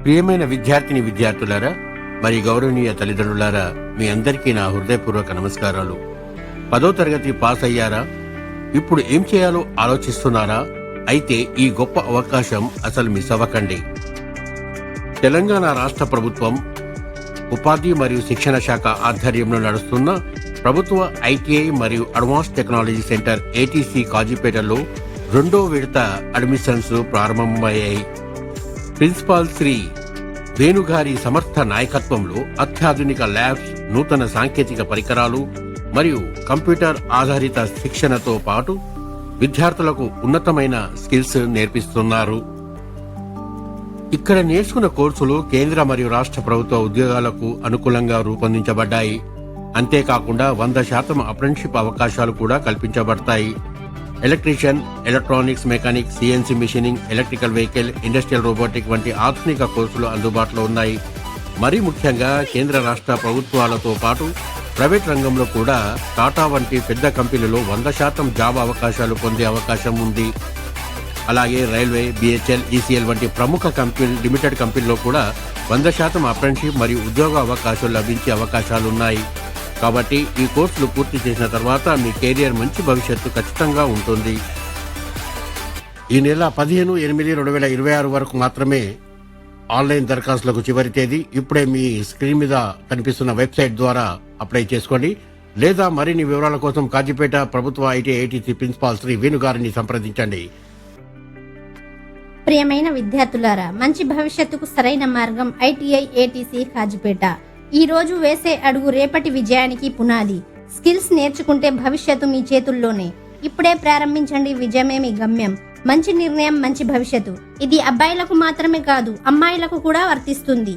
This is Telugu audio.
ప్రియమైన విద్యార్థులారా, మరి గౌరవనీయ తల్లిదండ్రులారా, మీ అందరికీ నా హృదయపూర్వక నమస్కారాలు. 10వ తరగతి పాస్ అయ్యారా? ఇప్పుడు ఏం చేయాలో ఆలోచిస్తున్నారా? అయితే ఈ గొప్ప అవకాశం అసలు మిస్ అవ్వకండి. తెలంగాణ రాష్ట్ర ప్రభుత్వం ఉపాధి మరియు శిక్షణ శాఖ ఆధ్వర్యంలో నడుస్తున్న ప్రభుత్వ ఐటీఐ మరియు అడ్వాన్స్ టెక్నాలజీ సెంటర్ ఏటీసీ కాజీపేటలో 2వ విడత అడ్మిషన్స్ ప్రారంభమయ్యాయి. ప్రిన్సిపాల్ శ్రీ వేణుగారి సమర్థ నాయకత్వంలో అత్యాధునిక ల్యాబ్స్, నూతన సాంకేతిక పరికరాలు మరియు కంప్యూటర్ ఆధారిత శిక్షణతో పాటు విద్యార్థులకు ఉన్నతమైన స్కిల్స్ నేర్పిస్తున్నారు. ఇక్కడ నేర్చుకున్న కోర్సులు కేంద్ర మరియు రాష్ట్ర ప్రభుత్వ ఉద్యోగాలకు అనుకూలంగా రూపొందించబడ్డాయి. అంతేకాకుండా 100% అప్రెంటిస్షిప్ అవకాశాలు కూడా కల్పించబడతాయి. Electrician, electronics, mechanic, CNC machining, electrical vehicle, industrial robotic వంటి ఆధునిక కోర్సులు అందుబాటులో ఉన్నాయి. మరీ ముఖ్యంగా కేంద్ర రాష్ట్ర ప్రభుత్వాలతో పాటు ప్రైవేట్ రంగంలో కూడా టాటా వంటి పెద్ద కంపెనీలో 100% జాబ్ అవకాశాలు పొందే అవకాశం ఉంది. అలాగే రైల్వే, బిహెచ్ఎల్, ఈసీఎల్ వంటి ప్రముఖ లిమిటెడ్ కంపెనీలో కూడా 100% అప్రెంటిస్షిప్ మరియు ఉద్యోగ అవకాశాలు లభించే అవకాశాలున్నాయి. కాబట్టి ఈ కోర్సులు పూర్తి చేసిన తర్వాత మీ కెరియర్ మంచి భవిష్యత్తు ఖచ్చితంగా ఉంటుంది. ఈ నెల 15/8/2026 వరకు మాత్రమే ఆన్లైన్ దరఖాస్తులకు చివరి తేదీ. ఇప్పుడే మీ స్క్రీన్ మీద కనిపిస్తున్న వెబ్సైట్ ద్వారా అప్లై చేసుకోండి. లేదా మరిన్ని వివరాల కోసం కాజీపేట ప్రభుత్వ ఐటీఐ ప్రిన్సిపాల్ శ్రీ వేణు గారిని సంప్రదించండి. ప్రియమైన విద్యార్థులారా, మంచి భవిష్యత్తుకు సరైన మార్గం ఐటీఐ ఏటీసీ కాజీపేట. ఈ రోజు వేసే అడుగు రేపటి విజయానికి పునాది. స్కిల్స్ నేర్చుకుంటే భవిష్యత్తు మీ చేతుల్లోనే. ఇప్పుడే ప్రారంభించండి, విజయమే మీ గమ్యం. మంచి నిర్ణయం, మంచి భవిష్యత్తు. ఇది అబ్బాయిలకు మాత్రమే కాదు, అమ్మాయిలకు కూడా వర్తిస్తుంది.